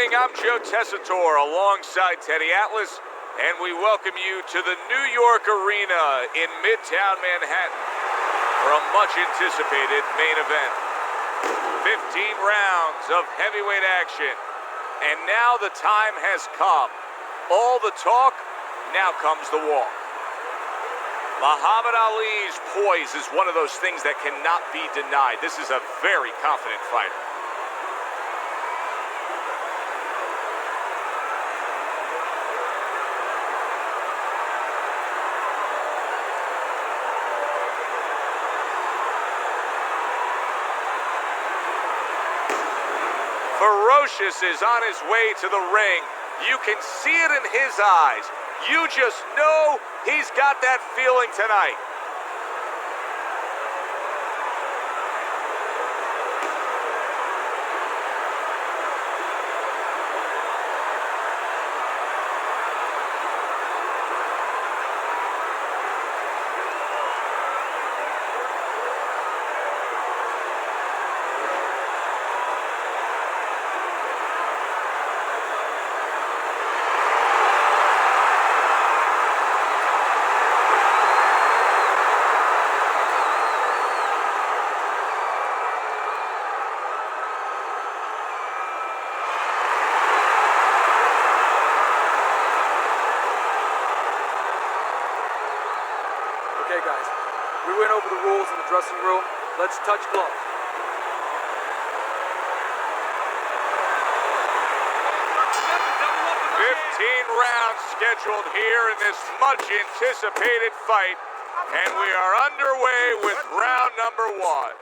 evening, I'm Joe Tessitore alongside Teddy Atlas, and we welcome you to the New York Arena in Midtown Manhattan for a much-anticipated main event. 15 rounds of heavyweight action, and now the time has come. All the talk, now comes the walk. Muhammad Ali's poise is one of those things that cannot be denied. This is a very confident fighter. Ferocious is on his way to the ring. You can see it in his eyes. You just know he's got that feeling tonight. Okay, guys, we went over the rules in the dressing room. Let's touch gloves. 15 rounds scheduled here in this much-anticipated fight, and we are underway with round number 1.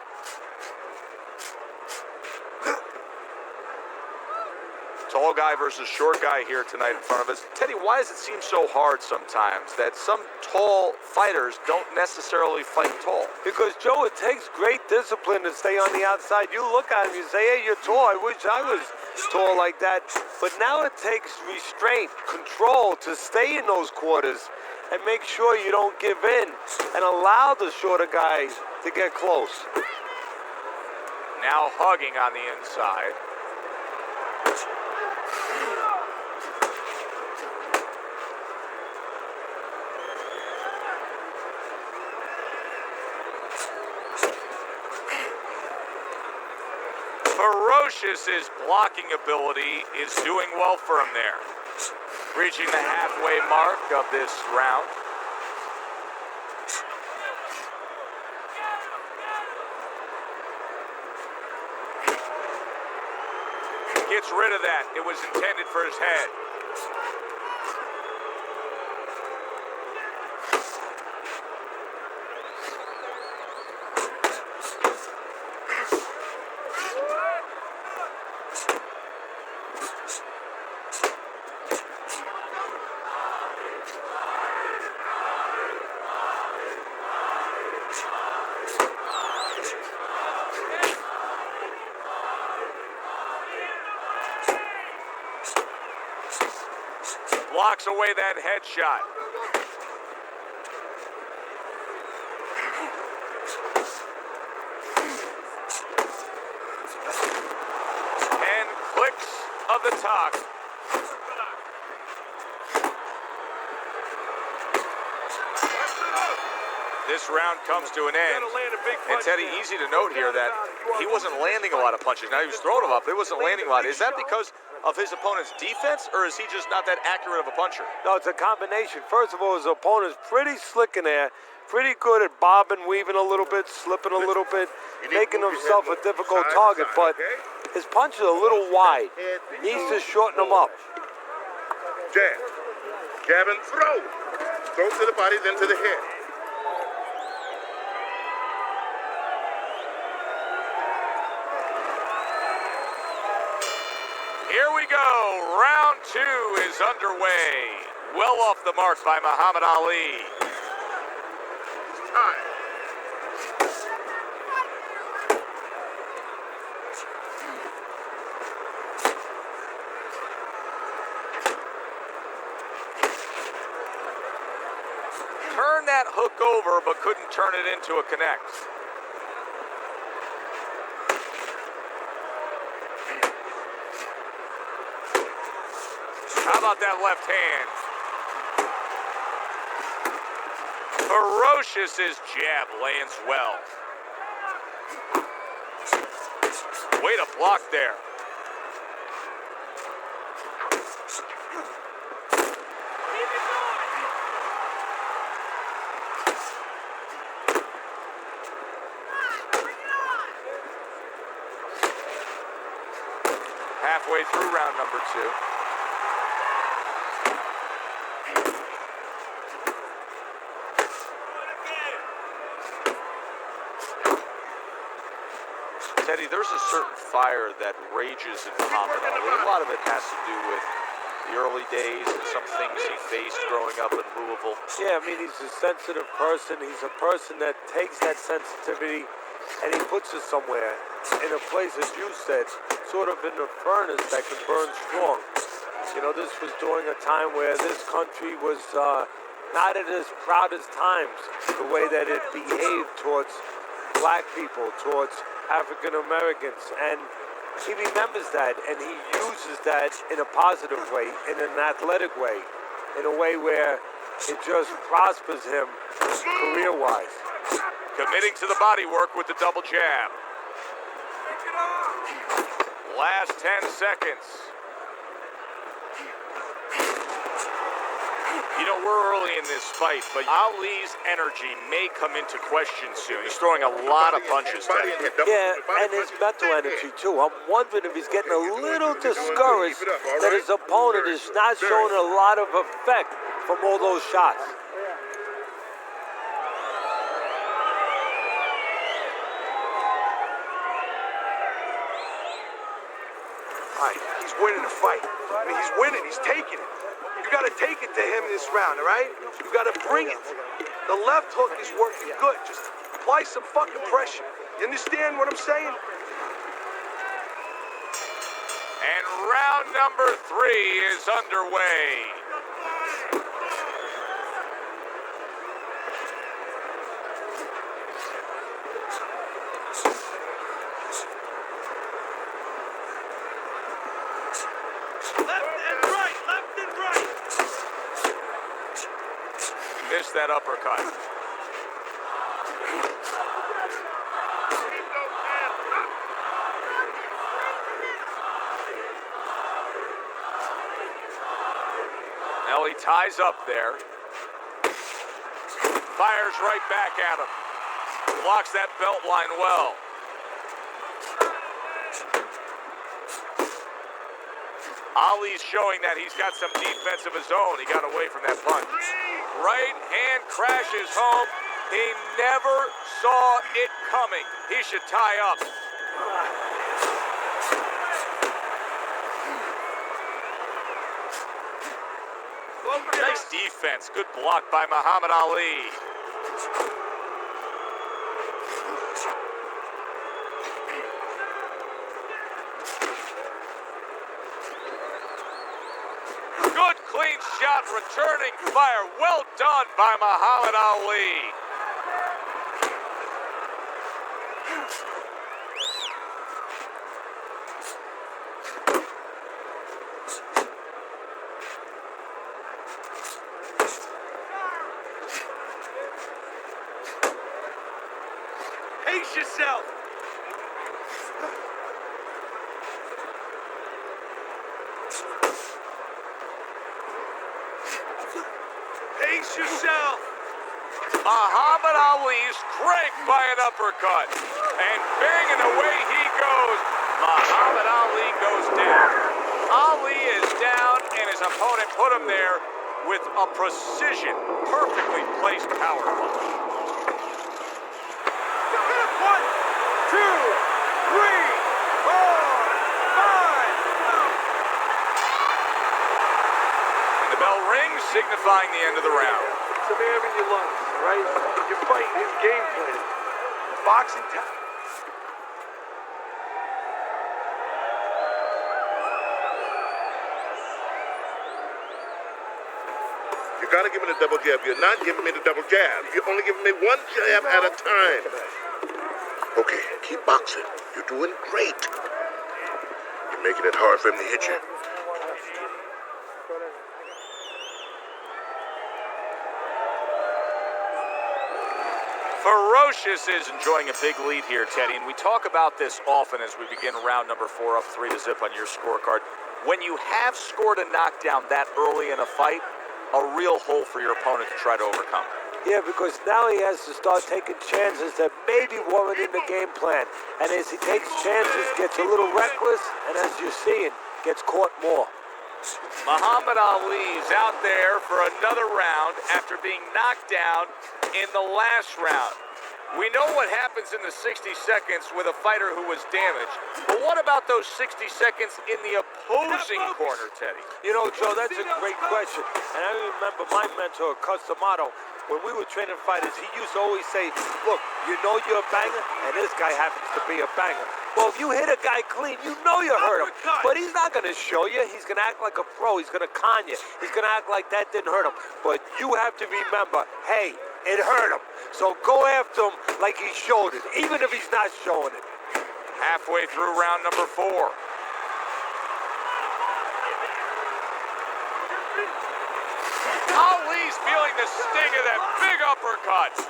Tall guy versus short guy here tonight in front of us. Teddy, why does it seem so hard sometimes that some tall fighters don't necessarily fight tall? Because, Joe, it takes great discipline to stay on the outside. You look at him, you say, hey, you're tall. I wish I was tall like that. But now it takes restraint, control to stay in those quarters and make sure you don't give in and allow the shorter guys to get close. Now hugging on the inside. Ferocious's blocking ability is doing well for him there. Reaching the halfway mark of this round. Gets rid of that. It was intended for his head. Blocks away that headshot. And clicks of the talk. This round comes to an end. And Teddy, easy to note here that he wasn't landing a lot of punches. Now he was throwing them up, but he wasn't landing a lot. Is that because of his opponent's defense, or is he just not that accurate of a puncher? No, it's a combination. First of all, his opponent's pretty slick in there, pretty good at bobbing, weaving a little bit, slipping a little bit, making himself a difficult target, but his punch is a little wide. Needs to shorten them up. Jab. Jab and throw. Throw to the body, then to the head. Here we go. Round 2 is underway. Well off the mark by Muhammad Ali. Time. Turned that hook over, but couldn't turn it into a connect. How about that left hand? Ferocious his jab lands well. Way to block there. Halfway through round number 2. Teddy, there's a certain fire that rages in Muhammad Ali. A lot of it has to do with the early days and some things he faced growing up in Louisville. Yeah, I mean, he's a sensitive person. He's a person that takes that sensitivity and he puts it somewhere in a place, as you said, sort of in a furnace that can burn strong. You know, this was during a time where this country was not at its proudest times, the way that it behaved towards black people, towards African Americans, and he remembers that, and he uses that in a positive way, in an athletic way, in a way where it just prospers him career-wise. Committing to the body work with the double jab. Last 10 seconds. You know, we're early in this fight, but Ali's energy may come into question soon. He's throwing a lot of punches, Teddy. Yeah, and his mental energy, too. I'm wondering if he's getting a little discouraged that his opponent is not showing a lot of effect from all those shots. All right, he's winning the fight. I mean, he's winning. He's taking it. You got to take it to him this round, all right? You got to bring it. The left hook is working good. Just apply some fucking pressure. You understand what I'm saying? And round number 3 is underway. Missed that uppercut. Now he ties up there. Fires right back at him. Blocks that belt line well. Ali's showing that he's got some defense of his own. He got away from that punch. Right hand crashes home. He never saw it coming. He should tie up. Nice defense. Good block by Muhammad Ali. Good clean shot, returning fire. Well done by Muhammad Ali. Pace yourself. Pace yourself. Muhammad Ali's cranked by an uppercut. And banging away he goes. Muhammad Ali goes down. Ali is down, and his opponent put him there with a precision, perfectly placed power punch. 1, 2, 3, 4, 5. And the bell rings, signifying the end of the round. Some air in your lungs, right? You're fighting his game plan. Boxing time. You gotta give me the double jab. You're not giving me the double jab. You're only giving me one jab at a time. Okay, keep boxing. You're doing great. You're making it hard for him to hit you. Ferocious is enjoying a big lead here, Teddy, and we talk about this often as we begin round number 4 up 3-0 on your scorecard. When you have scored a knockdown that early in a fight, a real hole for your opponent to try to overcome. Yeah, because now he has to start taking chances that maybe weren't in the game plan. And as he takes chances, gets a little reckless, and as you're seeing, gets caught more. Muhammad Ali's out there for another round after being knocked down in the last round. We know what happens in the 60 seconds with a fighter who was damaged, but what about those 60 seconds in the opposing corner, Teddy? You know, Joe, that's a great question. And I remember my mentor, Customato, when we were training fighters, he used to always say, look, you know you're a banger, and this guy happens to be a banger. Well, if you hit a guy clean, you know you hurt him. But he's not going to show you. He's going to act like a pro. He's going to con you. He's going to act like that didn't hurt him. But you have to remember, hey, it hurt him. So go after him like he showed it, even if he's not showing it. Halfway through round number 4. Ali's feeling the sting of that big uppercut.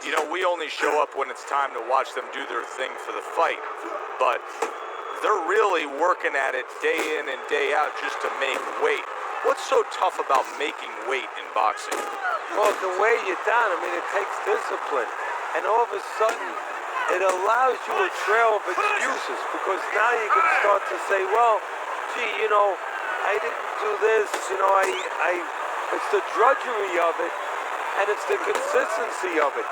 You know, we only show up when it's time to watch them do their thing for the fight, but they're really working at it day in and day out just to make weight. What's so tough about making weight in boxing? Well, to weigh you down, I mean, it takes discipline. And all of a sudden, it allows you a trail of excuses because now you can start to say, well, gee, you know, I didn't do this, you know, it's the drudgery of it, and it's the consistency of it.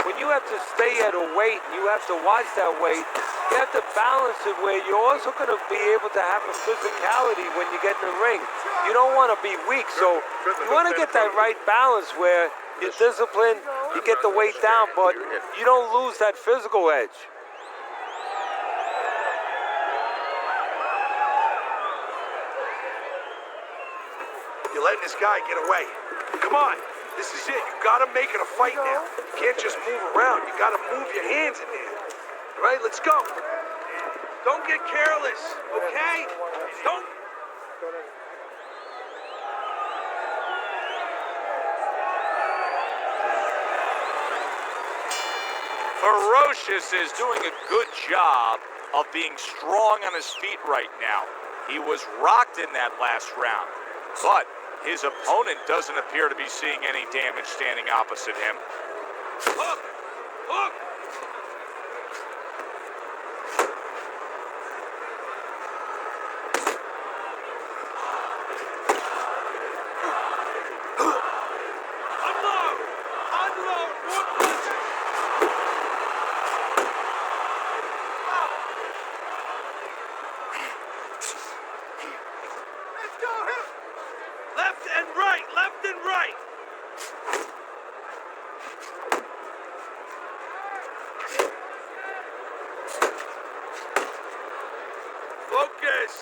When you have to stay at a weight, and you have to watch that weight, you have to balance it where you're also going to be able to have a physicality when you get in the ring. You don't want to be weak, so you want to get that right balance where you're disciplined, you get the weight down, but you don't lose that physical edge. You're letting this guy get away. Come on. This is it. You gotta make it a fight now. You can't just move around. You gotta move your hands in there. All right, let's go. Don't get careless, okay? Don't. Ferocious is doing a good job of being strong on his feet right now. He was rocked in that last round, but his opponent doesn't appear to be seeing any damage standing opposite him. Hook! Hook! Unload! Unload! One punch! Let's go! Hit him! Left and right! Left and right! Focus!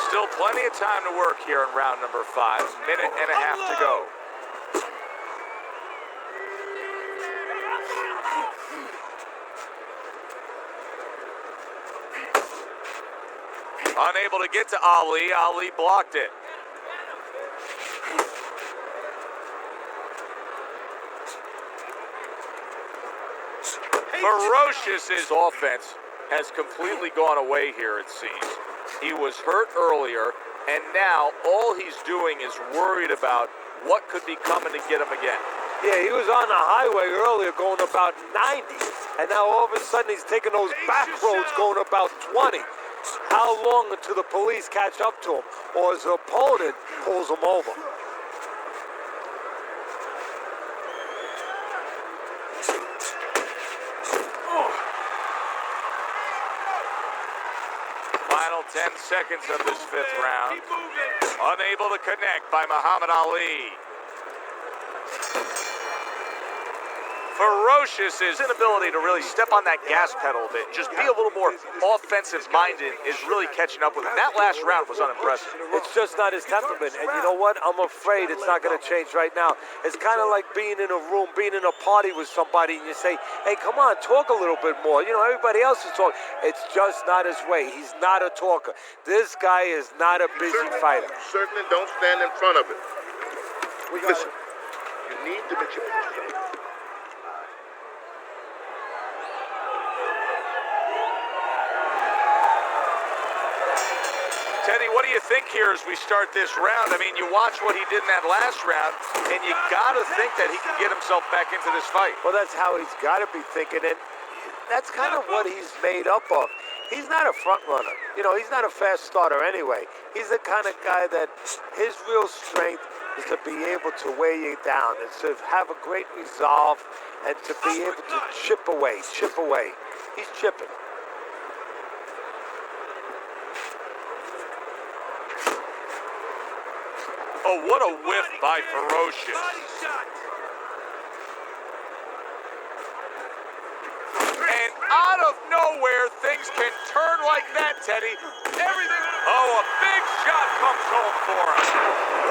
Still plenty of time to work here in round number 5. Minute and a half to go. Unable to get to Ali. Ali blocked it. Ferocious's offense has completely gone away here, it seems. He was hurt earlier, and now all he's doing is worried about what could be coming to get him again. Yeah, he was on the highway earlier going about 90, and now all of a sudden he's taking those back roads going about 20. How long until the police catch up to him, or his opponent pulls him over? Final 10 seconds of this 5th round. Unable to connect by Muhammad Ali. Ferocious is inability to really step on that gas pedal a bit, just be a little more offensive-minded is really catching up with him. That last round was unimpressive. It's just not his temperament. And you know what? I'm afraid it's not going to change right now. It's kind of like being in a room, being in a party with somebody, and you say, hey, come on, talk a little bit more. You know, everybody else is talking. It's just not his way. He's not a talker. This guy is not a busy fighter. Certainly don't stand in front of him. Listen, you need to make your position. Teddy, what do you think here as we start this round? I mean, you watch what he did in that last round, and you got to think that he can get himself back into this fight. Well, that's how he's got to be thinking, and that's kind of what he's made up of. He's not a front runner. You know, he's not a fast starter anyway. He's the kind of guy that his real strength is to be able to weigh you down, and to have a great resolve, and to be able to chip away. He's chipping. Oh, what a whiff by Ferocious. And out of nowhere, things can turn like that, Teddy. Everything. Oh, a big shot comes home for him.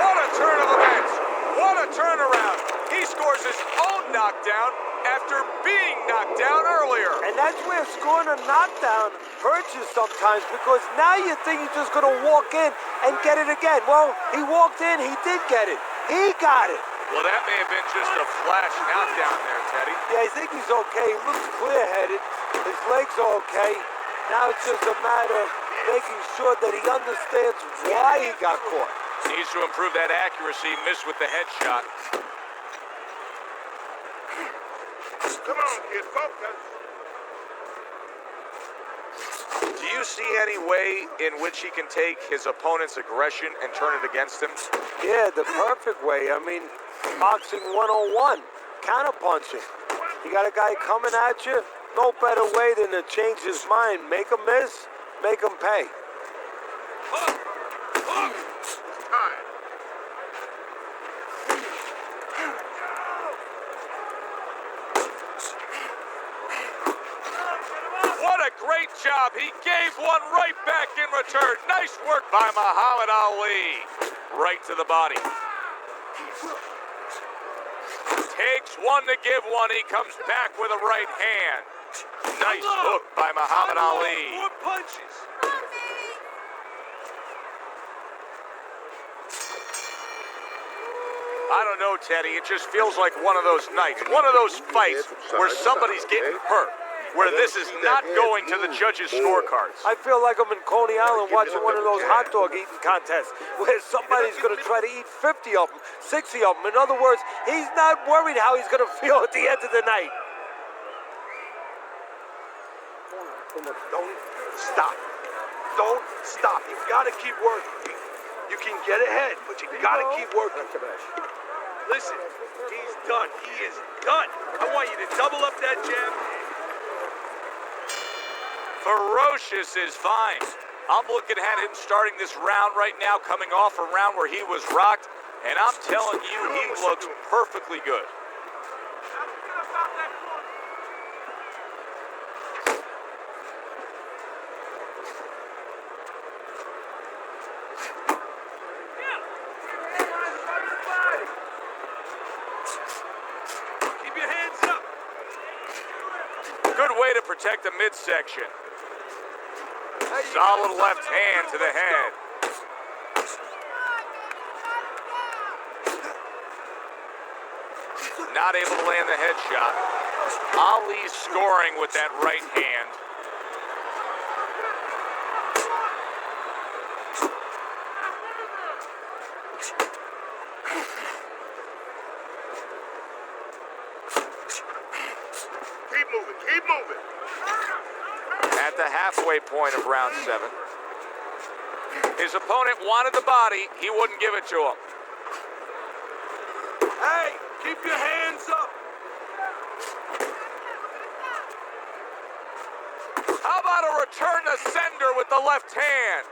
What a turn of events. What a turnaround. He scores his own knockdown after being knocked down earlier. And that's where scoring a knockdown hurts you sometimes, because now you think he's just going to walk in and get it again. Well, he walked in, he did get it. He got it. Well, that may have been just a flash knockdown there, Teddy. Yeah, I think he's okay. He looks clear-headed. His legs are okay. Now it's just a matter of making sure that he understands why he got caught. Needs to improve that accuracy. Missed with the headshot. Come on, kid, focus. Do you see any way in which he can take his opponent's aggression and turn it against him? Yeah, the perfect way. I mean, boxing 101, counterpunching. You got a guy coming at you, no better way than to change his mind. Make him miss, make him pay. What a great job. He gave one right back in return. Nice work by Muhammad Ali. Right to the body. Takes one to give one. He comes back with a right hand. Nice hook by Muhammad Ali. More punches. I don't know, Teddy. It just feels like one of those nights. One of those fights where somebody's getting hurt. Where this is not going to the judges' scorecards. I feel like I'm in Coney Island watching one of those hot dog eating contests where somebody's going to try to eat 50 of them, 60 of them. In other words, he's not worried how he's going to feel at the end of the night. Don't stop. Don't stop. You've got to keep working. You can get ahead, but you got to keep working. Listen, he's done. He is done. I want you to double up that jab. Ferocious is fine. I'm looking at him starting this round right now, coming off a round where he was rocked, and I'm telling you, he looks perfectly good. Keep your hands up. Good way to protect the midsection. Solid left hand to the head. Not able to land the headshot. Ali scoring with that right hand. Keep moving, keep moving. At the halfway point of round 7. His opponent wanted the body. He wouldn't give it to him. Hey, keep your hands up. How about a return to sender with the left hand?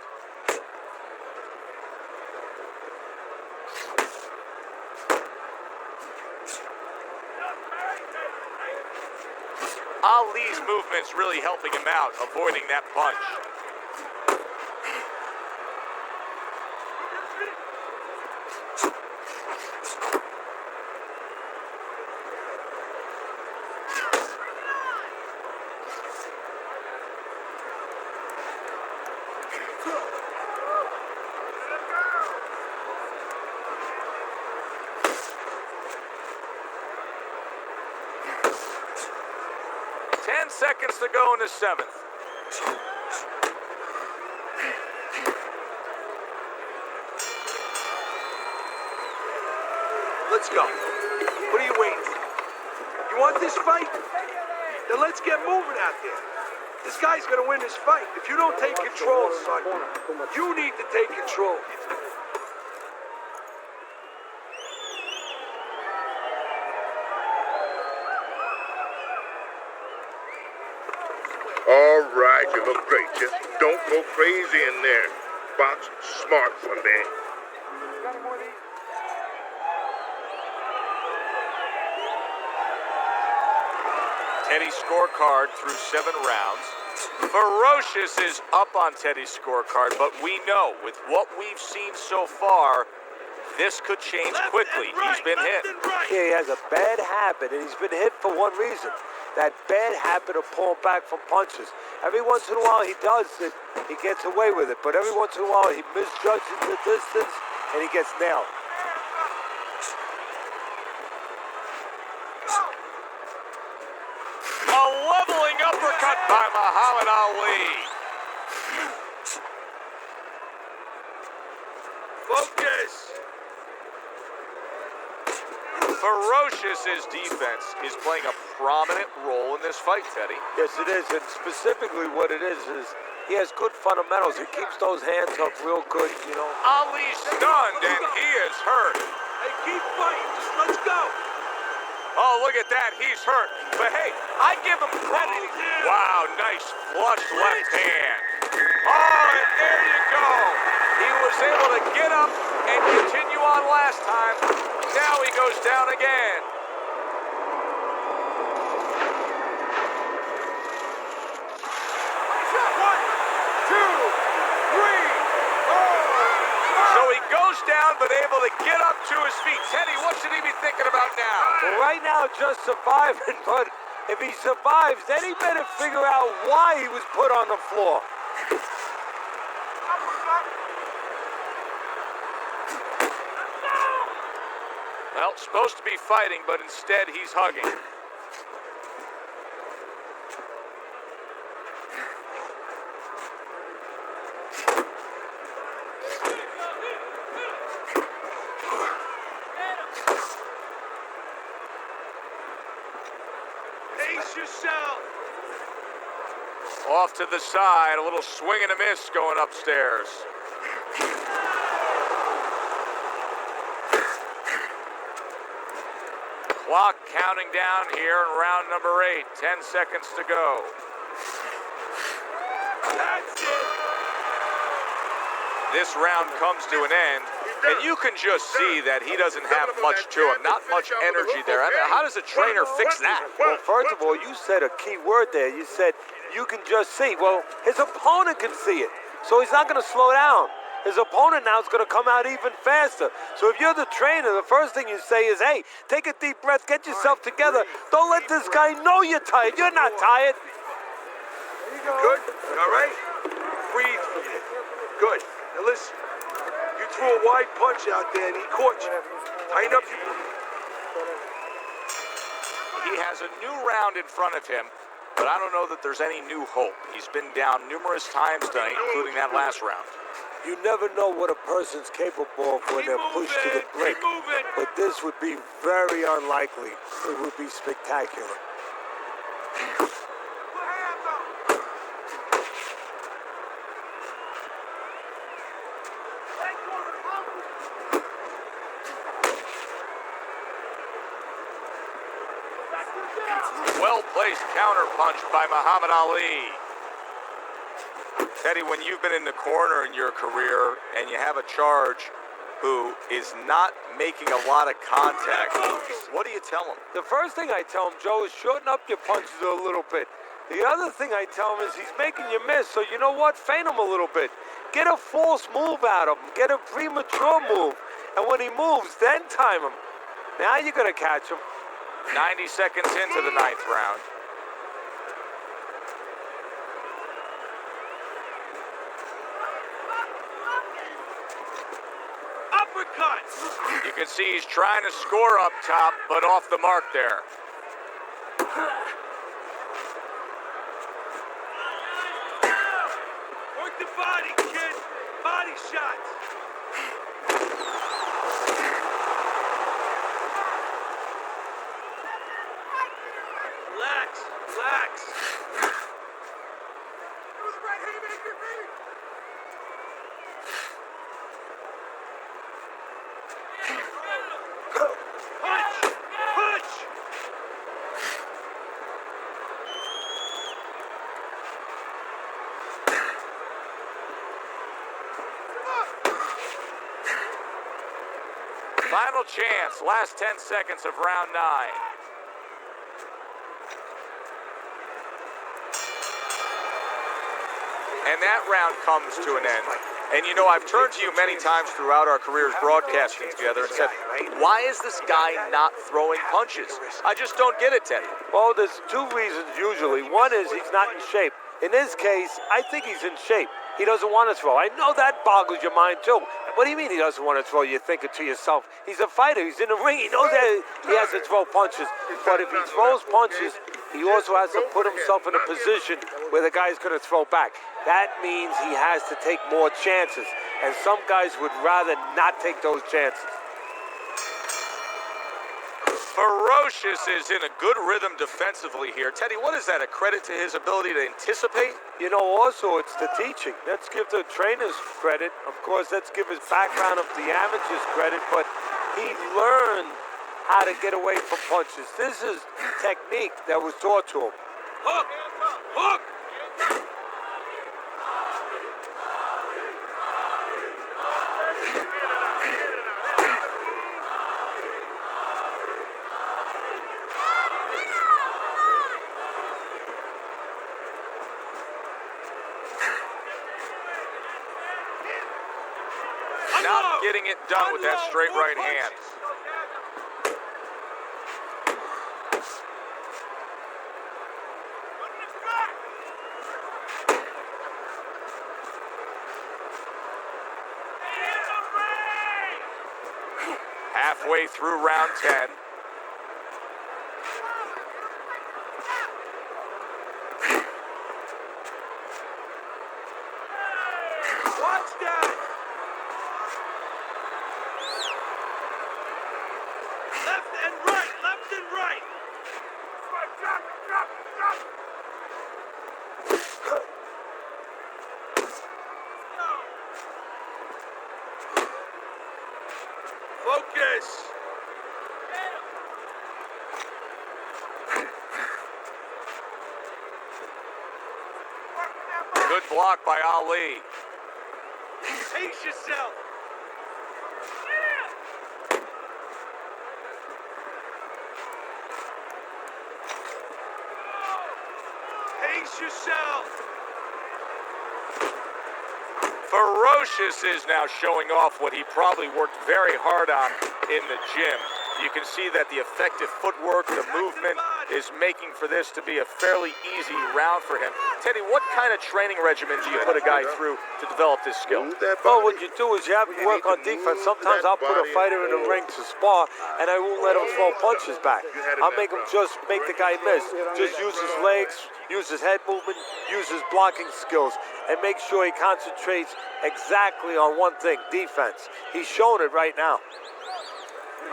Ali's movement's really helping him out, avoiding that punch. Seconds to go in the seventh. Let's go. What are you waiting for? You want this fight? Then let's get moving out there. This guy's gonna win this fight. If you don't take control, son, you need to take control. All right, you look great. Just don't go crazy in there. Box smart, Sunday. Teddy's scorecard through 7 rounds. Ferocious is up on Teddy's scorecard, but we know with what we've seen so far, this could change quickly. He's been hit. Yeah, he has a bad habit, and he's been hit for one reason. That bad habit of pulling back from punches. Every once in a while he does it, he gets away with it, but every once in a while he misjudges the distance and he gets nailed. A leveling uppercut by Muhammad Ali. Focus! Ferocious's defense is playing a prominent role in this fight, Teddy. Yes, it is, and specifically what it is he has good fundamentals. He keeps those hands up real good, you know. Ali's stunned and he is hurt. Hey, keep fighting. Just let's go. Oh, look at that. He's hurt. But hey, I give him credit. Wow, nice flush left hand. Oh, and there you go. He was able to get up and continue on last time. Now he goes down again. So he goes down, but able to get up to his feet. Teddy, what should he be thinking about now? Well, right now, just surviving, but if he survives, then he better figure out why he was put on the floor. Well, supposed to be fighting, but instead he's hugging. Pace yourself. Off to the side, a little swing and a miss going upstairs. Clock counting down here in round number 8. 10 seconds to go. That's it. This round comes to an end, and you can just see that he doesn't have much to him. Not much energy there. I mean, how does a trainer fix that? Well, first of all, you said a key word there. You said you can just see. Well, his opponent can see it, so he's not going to slow down. His opponent now is going to come out even faster. So if you're the trainer, the first thing you say is, hey, take a deep breath, get yourself together. Don't let this guy know you're tired. You're not tired. You good? You all right? Breathe for me. Good. Now listen, you threw a wide punch out there and he caught you. Tighten up your breathing. He has a new round in front of him, but I don't know that there's any new hope. He's been down numerous times tonight, including that last round. You never know what a person's capable of when they're pushed to the brink. But this would be very unlikely. It would be spectacular. Well-placed counterpunch by Muhammad Ali. Teddy, when you've been in the corner in your career and you have a charge who is not making a lot of contact. What do you tell him? The first thing I tell him, Joe, is shorten up your punches a little bit. The other thing I tell him is he's making you miss, so you know what? Feint him a little bit. Get a false move out of him. Get a premature move. And when he moves, then time him. Now you're going to catch him. 90 seconds into the 9th round. Uppercut! You can see he's trying to score up top, but off the mark there. Work the body, kid! Body shots! Relax, relax. Punch! Punch! Final chance, last 10 seconds of round 9. And that round comes to an end. And you know, I've turned to you many times throughout our careers broadcasting together and said, why is this guy not throwing punches? I just don't get it, Teddy. Well, there's two reasons usually. One is he's not in shape. In this case, I think he's in shape. He doesn't want to throw. I know that boggles your mind, too. What do you mean he doesn't want to throw? You're thinking to yourself, he's a fighter. He's in the ring. He knows that he has to throw punches. But if he throws punches, he also has to put himself in a position where the guy's going to throw back. That means he has to take more chances. And some guys would rather not take those chances. Ferocious is in a good rhythm defensively here. Teddy, what is that, a credit to his ability to anticipate? You know, also, it's the teaching. Let's give the trainers credit. Of course, let's give his background of the amateurs credit, but he learned how to get away from punches. This is technique that was taught to him. Hook! Hook! Not getting it done with that straight right hand. Halfway through round 10. Watch that! Left and right, left and right. Focus. Good block by Ali. Pace yourself. Pace yourself. Ferocious is now showing off what he probably worked very hard on in the gym. You can see that the effective footwork, the movement, is making for this to be a fairly easy round for him. Teddy, what kind of training regimen do you put a guy through to develop this skill? Well, what you do is you have to work on defense. Sometimes I'll put a fighter in the ring to spar, and I won't let him throw punches back. I'll make him just make the guy miss. Just use his legs, use his head movement, use his blocking skills, and make sure he concentrates exactly on one thing, defense. He's showing it right now.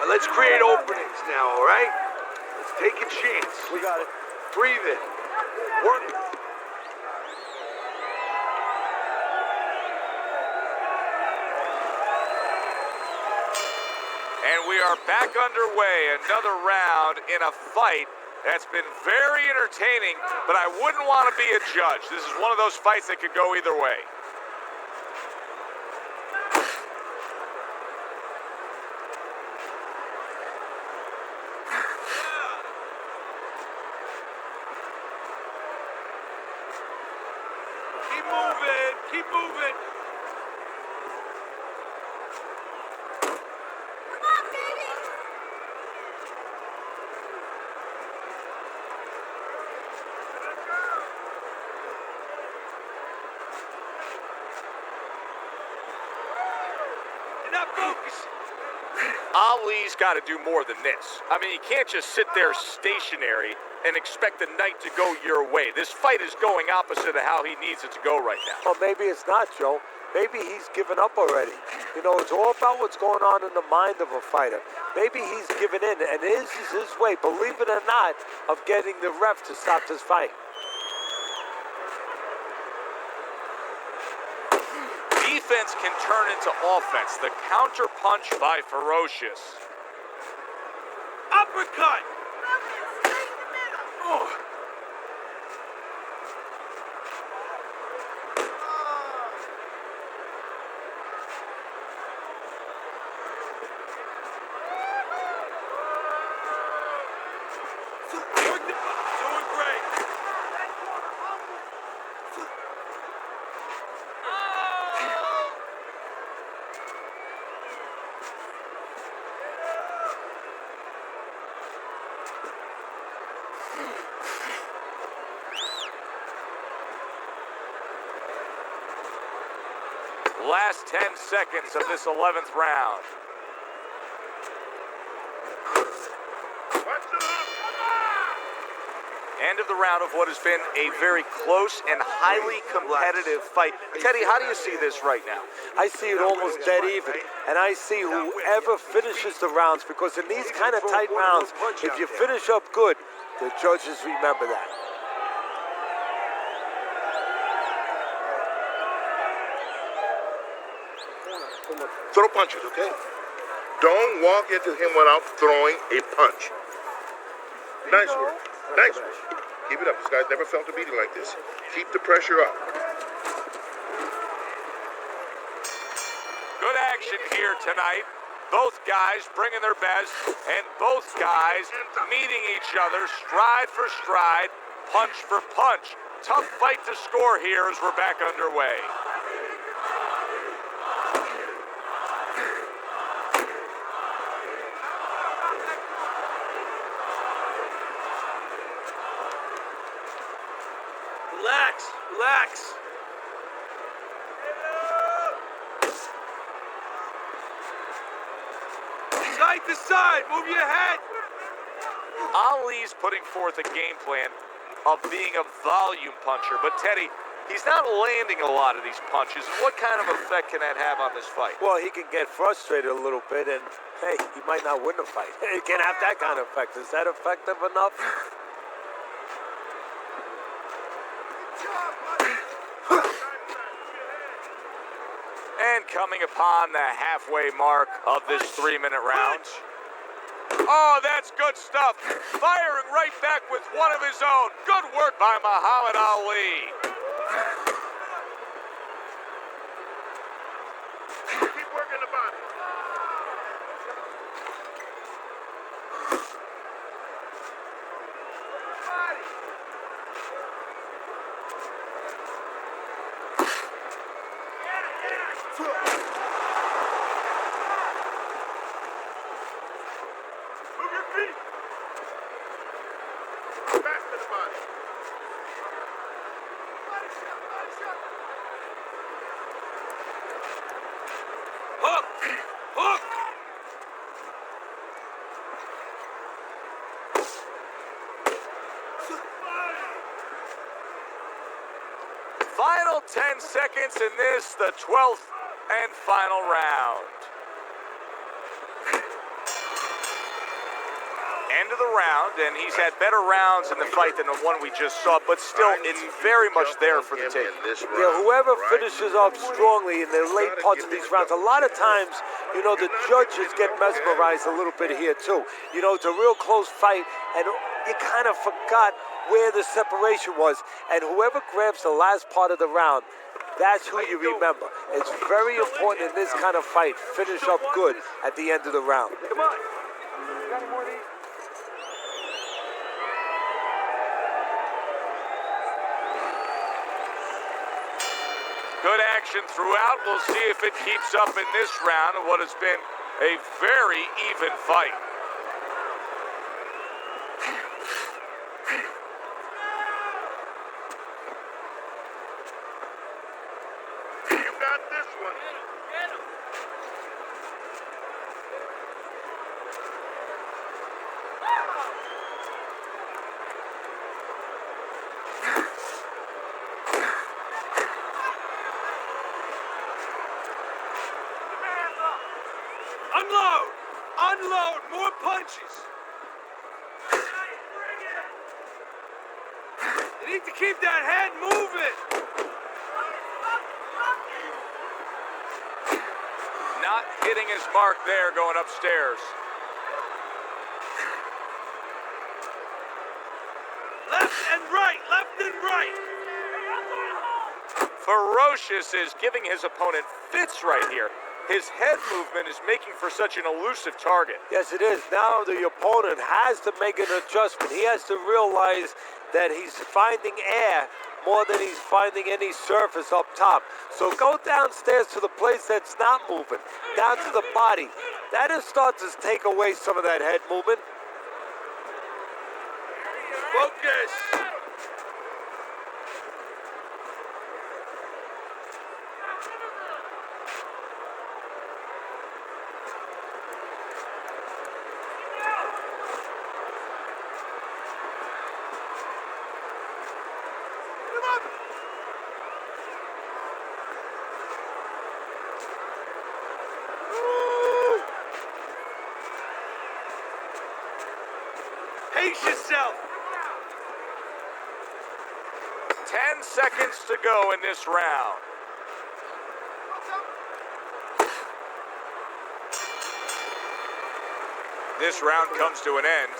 Let's create openings now, all right? Let's take a chance. We got it. Breathe in. Work. And we are back underway. Another round in a fight that's been very entertaining, but I wouldn't want to be a judge. This is one of those fights that could go either way. Keep moving. Keep moving. You're not focused. Ali's got to do more than this. I mean, you can't just sit there stationary and expect the night to go your way. This fight is going opposite of how he needs it to go right now. Well, maybe it's not, Joe. Maybe he's given up already. You know, it's all about what's going on in the mind of a fighter. Maybe he's given in, and this is his way, believe it or not, of getting the ref to stop this fight. Defense can turn into offense. The counter punch by Ferocious. Uppercut. Oh. Doing great. Last 10 seconds of this 11th round. End of the round of what has been a very close and highly competitive fight. Teddy, how do you see this right now? I see it almost dead even, and I see whoever finishes the rounds, because in these kind of tight rounds, if you finish up good, the judges remember that. Throw punches, okay? Don't walk into him without throwing a punch. Nice work. Nice work. Keep it up. This guy's never felt a beating like this. Keep the pressure up. Good action here tonight. Both guys bringing their best, and both guys meeting each other stride for stride, punch for punch. Tough fight to score here as we're back underway. Relax, relax. Side to side, move your head. Ali's putting forth a game plan of being a volume puncher, but Teddy, he's not landing a lot of these punches. What kind of effect can that have on this fight? Well, he can get frustrated a little bit, and hey, he might not win the fight. He can't have that kind of effect. Is that effective enough? And coming upon the halfway mark of this 3-minute round. Oh, that's good stuff. Firing right back with one of his own. Good work by Muhammad Ali. Keep working the body. Move your feet. Back to the body. Hook, hook. Final 10 seconds in this, the 12th and final round. End of the round, and he's had better rounds in the fight than the one we just saw, but still, it's very much there for the taking. Yeah, whoever finishes off strongly in the late parts of these rounds, a lot of times, you know, the judges get mesmerized a little bit here too. You know, it's a real close fight, and you kind of forgot where the separation was. And whoever grabs the last part of the round, that's who you remember. It's very important in this kind of fight. Finish up good at the end of the round. Come on. You got any more of these? Good action throughout. We'll see if it keeps up in this round of what has been a very even fight. You got this one. Unload! Unload! More punches! You need to keep that head moving! Not hitting his mark there going upstairs. Left and right! Left and right! Ferocious is giving his opponent fits right here. His head movement is making for such an elusive target. Yes, it is. Now the opponent has to make an adjustment. He has to realize that he's finding air more than he's finding any surface up top. So go downstairs to the place that's not moving, down to the body. That is start to take away some of that head movement. Focus! Pace yourself! 10 seconds to go in this round. This round comes to an end.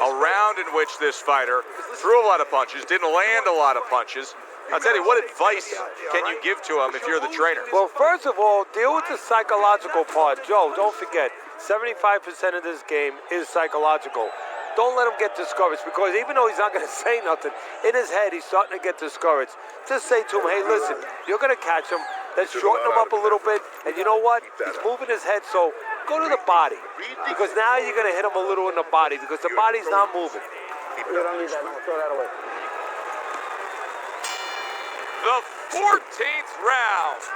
A round in which this fighter threw a lot of punches, didn't land a lot of punches. I'll tell you, what advice can you give to him if you're the trainer? Well, first of all, deal with the psychological part. Joe, don't forget, 75% of this game is psychological. Don't let him get discouraged, because even though he's not going to say nothing, in his head he's starting to get discouraged. Just say to him, hey, listen, you're going to catch him. Let's shorten him up a little bit. And you know what? He's moving his head, so go to the body. Because now you're going to hit him a little in the body, because the body's not moving. You don't need that. No, throw that away. The 14th round.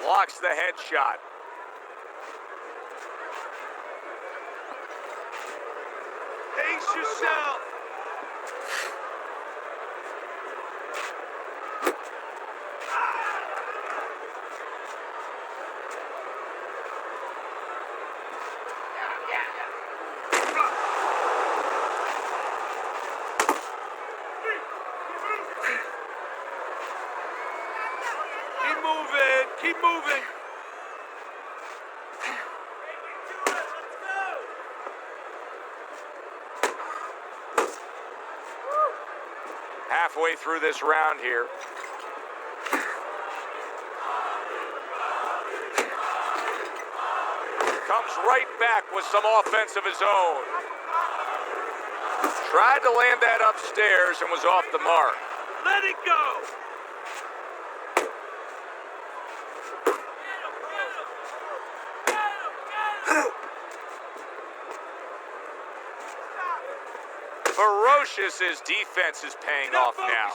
Blocks the headshot. Pace yourself! Keep moving! Keep moving! Halfway through this round here. Comes right back with some offense of his own. Tried to land that upstairs and was off the mark. Let it go! Ferocious's defense is paying off now.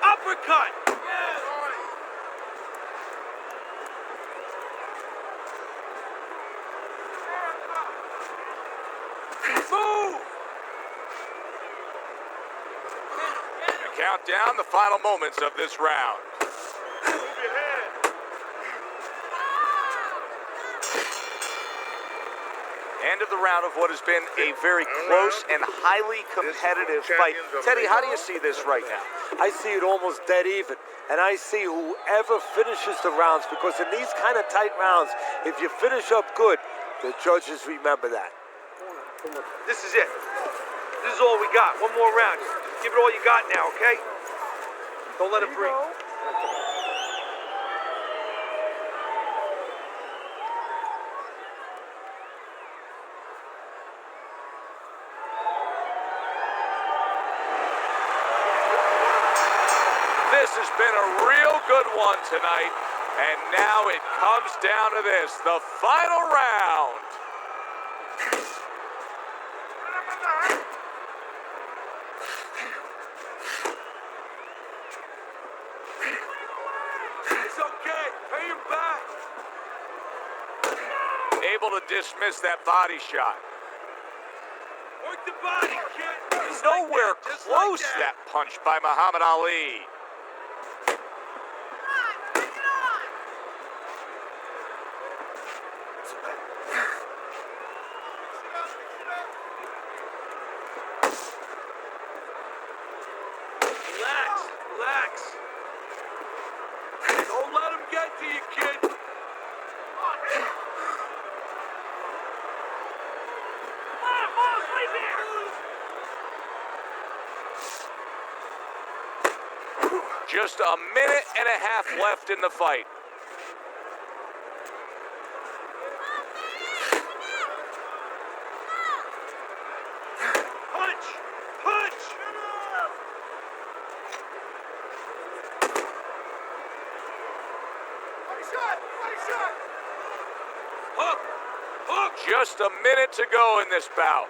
Uppercut! Move! Count down the final moments of this round. Move your head! 10 End of the round of what has been a very close and highly competitive fight. Teddy, how do you see this right now? I see it almost dead even. And I see whoever finishes the rounds, because in these kind of tight rounds, if you finish up good, the judges remember that. This is it. This is all we got. One more round. Just give it all you got now, okay? Don't let it breathe. This has been a real good one tonight, and now it comes down to this, the final round. It's okay. Pay him back. Able to dismiss that body shot. Work the body, kid. Just Nowhere like that. Just close like that punch by Muhammad Ali. Relax, relax. Don't let him get to you, kid. Just a minute and a half left in the fight. Punch! Punch! Hook! Hook! Just a minute to go in this bout.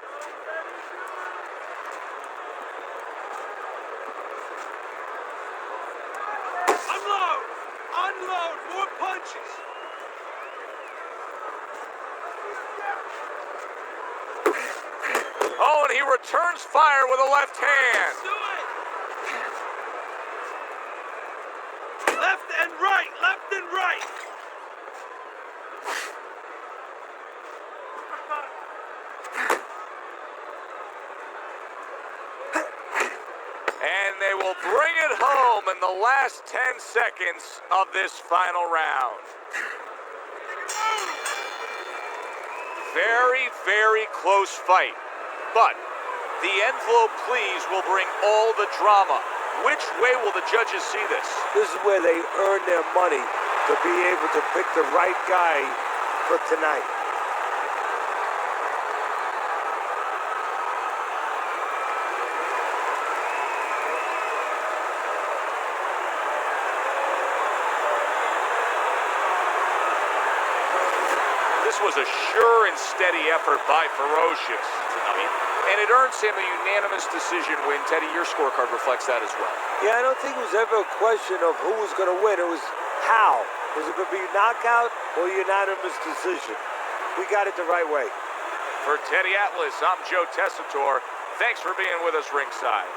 Unload! Unload! More punches! Oh, and he returns fire with a left hand. Do it! Left and right! Left and right! And they will bring it home in the last 10 seconds of this final round. Very, very close fight. But the envelope, please, will bring all the drama. Which way will the judges see this? This is where they earn their money to be able to pick the right guy for tonight. This was a sure and steady effort by Ferocious tonight, and it earns him a unanimous decision win. Teddy, your scorecard reflects that as well. Yeah, I don't think it was ever a question of who was going to win. It was how. Was it going to be knockout or unanimous decision? We got it the right way. For Teddy Atlas, I'm Joe Tessitore. Thanks for being with us ringside.